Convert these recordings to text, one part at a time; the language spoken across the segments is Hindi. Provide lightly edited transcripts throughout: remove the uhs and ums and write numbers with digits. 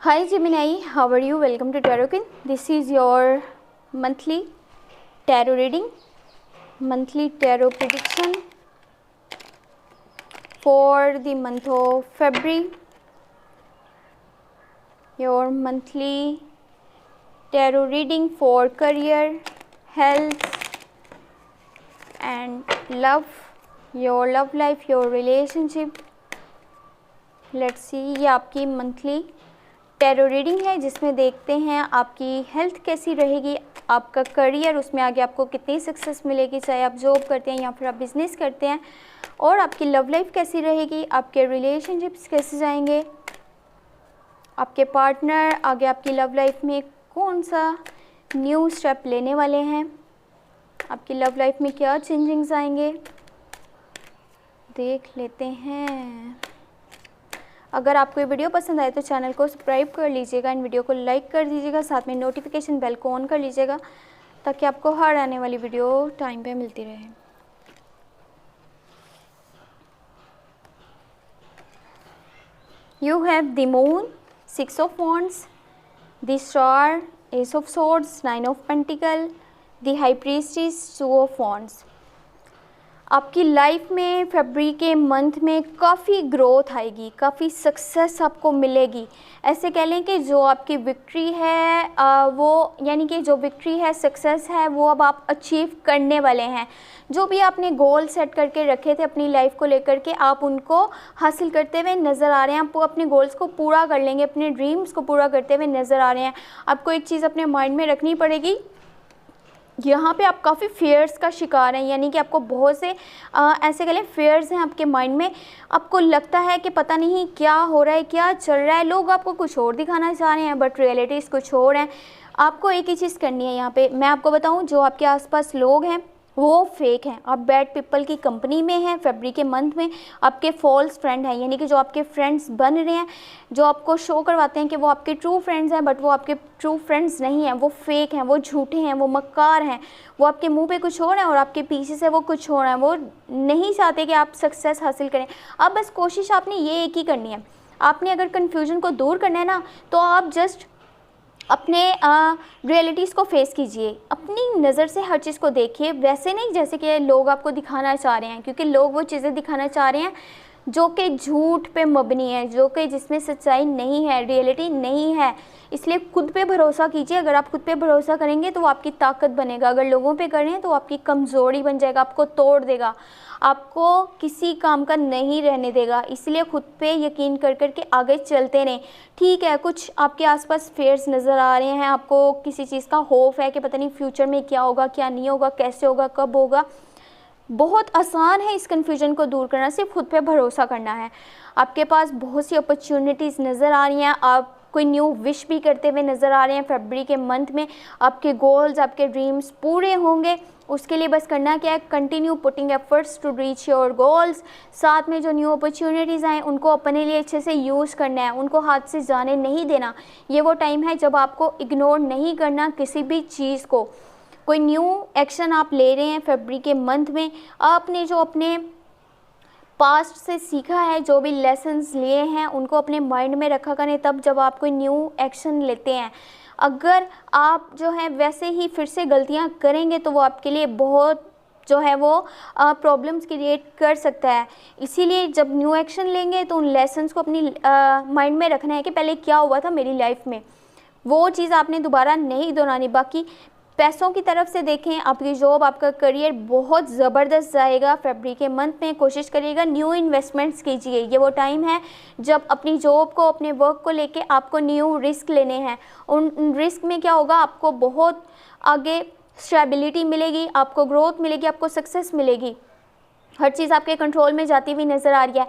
Hi Gemini, how are you? Welcome to Tarot. This is your monthly tarot reading, monthly tarot prediction for the month of February. Your monthly tarot reading for career, health and love, your love life, your relationship. Let's see, ये आपकी मंथली टैरो रीडिंग है जिसमें देखते हैं आपकी हेल्थ कैसी रहेगी, आपका करियर, उसमें आगे आपको कितनी सक्सेस मिलेगी, चाहे आप जॉब करते हैं या फिर आप बिज़नेस करते हैं, और आपकी लव लाइफ कैसी रहेगी, आपके रिलेशनशिप्स कैसे जाएंगे, आपके पार्टनर आगे आपकी लव लाइफ में कौन सा न्यू स्टेप लेने वाले हैं, आपकी लव लाइफ में क्या चेंजिंग्स आएंगे, देख लेते हैं। अगर आपको ये वीडियो पसंद आए तो चैनल को सब्सक्राइब कर लीजिएगा, इन वीडियो को लाइक कर दीजिएगा, साथ में नोटिफिकेशन बेल को ऑन कर लीजिएगा ताकि आपको हर आने वाली वीडियो टाइम पे मिलती रहे। You have the moon, 6 of wands, the star, S of swords, 9 of pentacle, the high priestess, 2 of wands. आपकी लाइफ में फरवरी के मंथ में काफ़ी ग्रोथ आएगी, काफ़ी सक्सेस आपको मिलेगी। ऐसे कह लें कि जो आपकी विक्ट्री है वो यानी कि जो विक्ट्री है, सक्सेस है, वो अब आप अचीव करने वाले हैं। जो भी आपने गोल सेट करके रखे थे अपनी लाइफ को लेकर के, आप उनको हासिल करते हुए नज़र आ रहे हैं। आप अपने गोल्स को पूरा कर लेंगे, अपने ड्रीम्स को पूरा करते हुए नज़र आ रहे हैं। आपको एक चीज़ अपने माइंड में रखनी पड़ेगी, यहाँ पे आप काफ़ी फेयर्स का शिकार हैं, यानी कि आपको बहुत से ऐसे कह लें फेयर्स हैं आपके माइंड में। आपको लगता है कि पता नहीं क्या हो रहा है, क्या चल रहा है, लोग आपको कुछ और दिखाना चाह रहे हैं बट रियलिटीज़ कुछ और हैं। आपको एक ही चीज़ करनी है यहाँ पे। मैं आपको बताऊँ, जो आपके आसपास लोग हैं वो फेक हैं, आप बैड पीपल की कंपनी में हैं। फरवरी के मंथ में आपके फॉल्स फ्रेंड हैं, यानी कि जो आपके फ्रेंड्स बन रहे हैं, जो आपको शो करवाते हैं कि वो आपके ट्रू फ्रेंड्स हैं बट वो आपके ट्रू फ्रेंड्स नहीं हैं, वो फेक हैं, वो झूठे हैं, वो मक्कार हैं। वो आपके मुंह पे कुछ और है और आपके पीछे से वो कुछ और है। वो नहीं चाहते कि आप सक्सेस हासिल करें। अब बस कोशिश आपने ये एक ही करनी है। आपने अगर कन्फ्यूजन को दूर करना है ना, तो आप जस्ट अपने रियलिटीज़ को फेस कीजिए, अपनी नज़र से हर चीज़ को देखिए, वैसे नहीं जैसे कि लोग आपको दिखाना चाह रहे हैं, क्योंकि लोग वो चीज़ें दिखाना चाह रहे हैं जो कि झूठ पे मबनी है, जो कि जिसमें सच्चाई नहीं है, रियलिटी नहीं है। इसलिए खुद पे भरोसा कीजिए। अगर आप खुद पे भरोसा करेंगे तो वो आपकी ताकत बनेगा, अगर लोगों पे करें तो आपकी कमज़ोरी बन जाएगा, आपको तोड़ देगा, आपको किसी काम का नहीं रहने देगा। इसलिए खुद पे यकीन कर कर के आगे चलते रहें। ठीक है, कुछ आपके आसपास फेयर्स नज़र आ रहे हैं, आपको किसी चीज़ का होप है कि पता नहीं फ्यूचर में क्या होगा, क्या नहीं होगा, कैसे होगा, कब होगा। बहुत आसान है इस कन्फ्यूजन को दूर करना, सिर्फ खुद पे भरोसा करना है। आपके पास बहुत सी अपॉर्चुनिटीज़ नज़र आ रही हैं, आप कोई न्यू विश भी करते हुए नज़र आ रहे हैं। फरवरी के मंथ में आपके गोल्स, आपके ड्रीम्स पूरे होंगे। उसके लिए बस करना क्या है, continue putting efforts to reach your goals. साथ में जो न्यू अपॉर्चुनिटीज़ आएँ उनको अपने लिए अच्छे से यूज़ करना है, उनको हाथ से जाने नहीं देना। ये वो टाइम है जब आपको इग्नोर नहीं करना किसी भी चीज़ को। कोई न्यू एक्शन आप ले रहे हैं फरवरी के मंथ में, आपने जो अपने पास्ट से सीखा है, जो भी लेसन्स लिए हैं उनको अपने माइंड में रखा करें तब जब आप कोई न्यू एक्शन लेते हैं। अगर आप जो है वैसे ही फिर से गलतियां करेंगे तो वो आपके लिए बहुत जो है वो प्रॉब्लम्स क्रिएट कर सकता है। इसीलिए जब न्यू एक्शन लेंगे तो उन लेसन्स को अपनी माइंड में रखना है कि पहले क्या हुआ था मेरी लाइफ में, वो चीज़ आपने दोबारा नहीं दोहरानी। बाकी पैसों की तरफ से देखें, आपकी जॉब, आपका करियर बहुत ज़बरदस्त जाएगा फरवरी के मंथ में। कोशिश करिएगा न्यू इन्वेस्टमेंट्स कीजिए। ये वो टाइम है जब अपनी जॉब को, अपने वर्क को लेके आपको न्यू रिस्क लेने हैं। उन रिस्क में क्या होगा, आपको बहुत आगे स्टेबिलिटी मिलेगी, आपको ग्रोथ मिलेगी, आपको सक्सेस मिलेगी। हर चीज़ आपके कंट्रोल में जाती हुई नज़र आ रही है।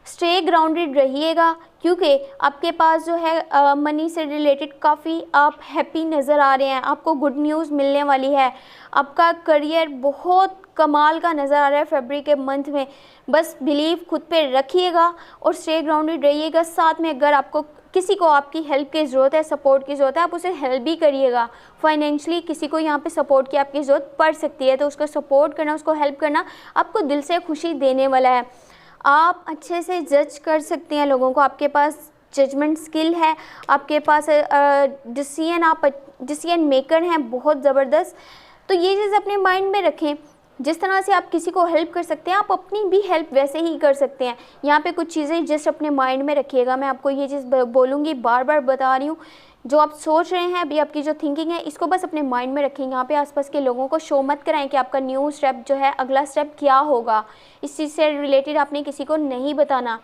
स्टे ग्राउंडेड रहिएगा, क्योंकि आपके पास जो है मनी से रिलेटेड काफ़ी आप हैप्पी नज़र आ रहे हैं। आपको गुड न्यूज़ मिलने वाली है। आपका करियर बहुत कमाल का नज़र आ रहा है फरवरी के मंथ में। बस बिलीव खुद पे रखिएगा और स्टे ग्राउंडेड रहिएगा। साथ में अगर आपको किसी को आपकी हेल्प की ज़रूरत है, सपोर्ट की ज़रूरत है, आप उसे हेल्प भी करिएगा। फाइनेंशियली किसी को यहाँ पे सपोर्ट की आपकी ज़रूरत पड़ सकती है, तो उसको सपोर्ट करना, उसको हेल्प करना आपको दिल से खुशी देने वाला है। आप अच्छे से जज कर सकते हैं लोगों को। आपके पास जजमेंट स्किल है, आपके पास डिसीजन मेकर हैं बहुत ज़बरदस्त। तो ये चीज़ अपने माइंड में रखें। जिस तरह से आप किसी को हेल्प कर सकते हैं, आप अपनी भी हेल्प वैसे ही कर सकते हैं। यहाँ पे कुछ चीज़ें जस्ट अपने माइंड में रखिएगा। मैं आपको ये चीज़ बोलूँगी, बार बार बता रही हूँ। जो आप सोच रहे हैं अभी, आपकी जो थिंकिंग है, इसको बस अपने माइंड में रखें। यहाँ पे आसपास के लोगों को शो मत कराएं कि आपका न्यू स्टेप जो है, अगला स्टेप क्या होगा। इस चीज़ से रिलेटेड आपने किसी को नहीं बताना।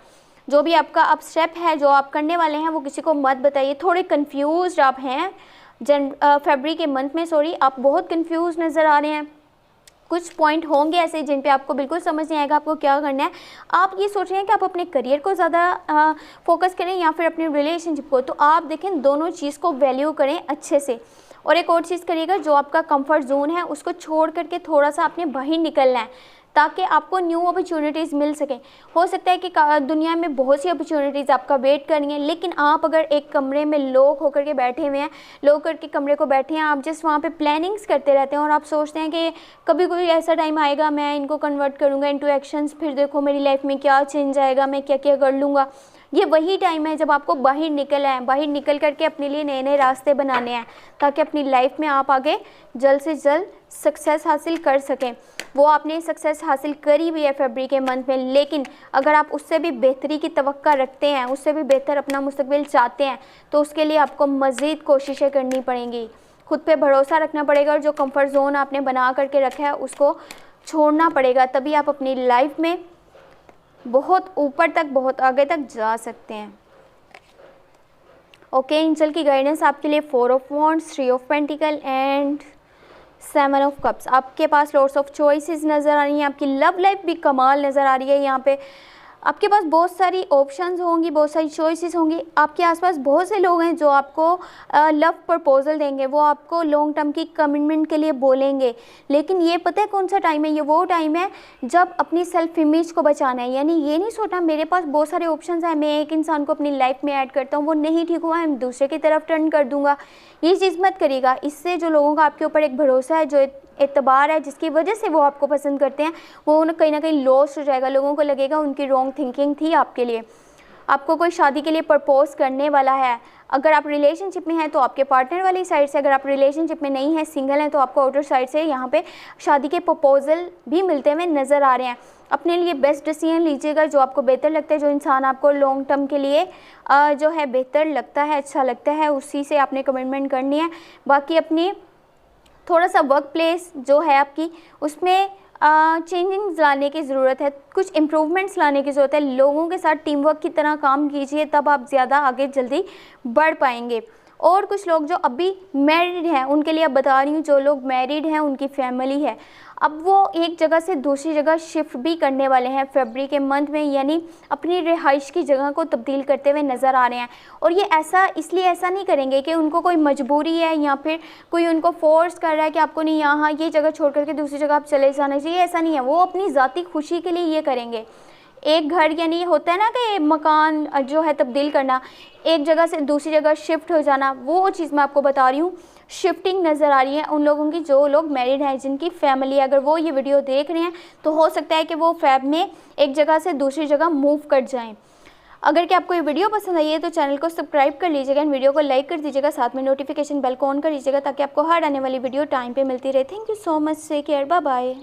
जो भी आपका अब स्टेप है, जो आप करने वाले हैं, वो किसी को मत बताइए। थोड़े कन्फ्यूज़ आप हैं फरवरी के मंथ में, आप बहुत कन्फ्यूज़ नज़र आ रहे हैं। कुछ पॉइंट होंगे ऐसे जिन पे आपको बिल्कुल समझ नहीं आएगा आपको क्या करना है। आप ये सोच रहे हैं कि आप अपने करियर को ज़्यादा फोकस करें या फिर अपनी रिलेशनशिप को, तो आप देखें दोनों चीज़ को वैल्यू करें अच्छे से। और एक और चीज़ करिएगा, जो आपका कंफर्ट जोन है उसको छोड़ करके थोड़ा सा आपने बाहर निकलना है, ताकि आपको न्यू अपॉर्चुनिटीज़ मिल सकें। हो सकता है कि दुनिया में बहुत सी अपॉर्चुनिटीज़ आपका वेट कर रही हैं, लेकिन आप अगर एक कमरे में लॉक होकर के बैठे हुए हैं, लॉक करके कमरे को बैठे हैं, आप जस्ट वहाँ पे प्लानिंग्स करते रहते हैं और आप सोचते हैं कि कभी कोई ऐसा टाइम आएगा मैं इनको कन्वर्ट करूँगा इनटू एक्शंस, फिर देखो मेरी लाइफ में क्या चेंज आएगा, मैं क्या क्या कर लूँगा। ये वही टाइम है जब आपको बाहर निकलना है, बाहर निकल करके अपने लिए नए नए रास्ते बनाने हैं, ताकि अपनी लाइफ में आप आगे जल्द से जल्द सक्सेस हासिल कर सकें। वो आपने सक्सेस हासिल करी भी है फरवरी के मंथ में, लेकिन अगर आप उससे भी बेहतरी की तवक्का रखते हैं, उससे भी बेहतर अपना मुस्तकबिल चाहते हैं, तो उसके लिए आपको मज़ीद कोशिशें करनी पड़ेंगी, खुद पे भरोसा रखना पड़ेगा और जो कंफर्ट जोन आपने बना करके रखा है उसको छोड़ना पड़ेगा। तभी आप अपनी लाइफ में बहुत ऊपर तक, बहुत आगे तक जा सकते हैं। ओके, एंजल की गाइडेंस आपके लिए 4 of wands, 3 of pentacle and 7 of cups. आपके पास लॉट्स ऑफ चॉइसेस नज़र आ रही हैं। आपकी लव लाइफ भी कमाल नज़र आ रही है। यहाँ पे आपके पास बहुत सारी ऑप्शंस होंगी, बहुत सारी चॉइसेस होंगी। आपके आसपास बहुत से लोग हैं जो आपको लव प्रपोजल देंगे, वो आपको लॉन्ग टर्म की कमिटमेंट के लिए बोलेंगे। लेकिन ये पता है कौन सा टाइम है? ये वो टाइम है जब अपनी सेल्फ इमेज को बचाना है। यानी ये नहीं सोचना मेरे पास बहुत सारे ऑप्शंस हैं, मैं एक इंसान को अपनी लाइफ में ऐड करता हूँ, वो नहीं ठीक हुआ मैं दूसरे की तरफ टर्न कर दूँगा। ये चीज़ मत करिएगा। इससे जो लोगों का आपके ऊपर एक भरोसा है, जो एतबार है, जिसकी वजह से वो आपको पसंद करते हैं, वो कहीं ना कहीं लॉस हो जाएगा। लोगों को लगेगा उनकी रॉन्ग थिंकिंग थी आपके लिए। आपको कोई शादी के लिए प्रपोज करने वाला है। अगर आप रिलेशनशिप में हैं तो आपके पार्टनर वाली साइड से, अगर आप रिलेशनशिप में नहीं हैं, सिंगल हैं, तो आपको आउटर साइड से यहाँ पे शादी के प्रपोजल भी मिलते हुए नज़र आ रहे हैं। अपने लिए बेस्ट डिसीजन लीजिएगा, जो आपको बेहतर लगता है, जो इंसान आपको लॉन्ग टर्म के लिए जो है बेहतर लगता है, अच्छा लगता है, उसी से आपने कमिटमेंट करनी है। बाकी अपनी थोड़ा सा वर्क प्लेस जो है आपकी, उसमें चेंजिंग्स लाने की ज़रूरत है, कुछ इम्प्रूवमेंट्स लाने की ज़रूरत है। लोगों के साथ टीम वर्क की तरह काम कीजिए, तब आप ज़्यादा आगे जल्दी बढ़ पाएंगे। और कुछ लोग जो अभी मैरिड हैं उनके लिए अब बता रही हूँ, जो लोग मैरिड हैं उनकी फैमिली है, अब वो एक जगह से दूसरी जगह शिफ्ट भी करने वाले हैं फरवरी के मंथ में, यानी अपनी रिहाइश की जगह को तब्दील करते हुए नज़र आ रहे हैं। और ये इसलिए ऐसा नहीं करेंगे कि उनको कोई मजबूरी है या फिर कोई उनको फोर्स कर रहा है कि आपको नहीं यहाँ ये जगह छोड़ करके दूसरी जगह आप चले जाना चाहिए, ऐसा नहीं है। वो अपनी ज़ाती खुशी के लिए ये करेंगे। एक घर यानी होता है ना कि मकान जो है तब्दील करना, एक जगह से दूसरी जगह शिफ्ट हो जाना, वो चीज़ मैं आपको बता रही हूँ। शिफ्टिंग नज़र आ रही है उन लोगों की जो लोग मैरिड हैं, जिनकी फैमिली, अगर वो ये वीडियो देख रहे हैं तो हो सकता है कि वो फैब में एक जगह से दूसरी जगह मूव कर जाएं। अगर कि आपको ये वीडियो पसंद आई है तो चैनल को सब्सक्राइब कर लीजिएगा, इन वीडियो को लाइक कर दीजिएगा, साथ में नोटिफिकेशन बेल को ऑन कर लीजिएगा, ताकि आपको हर आने वाली वीडियो टाइम पे मिलती रहे। Thank you so much, take care, bye bye.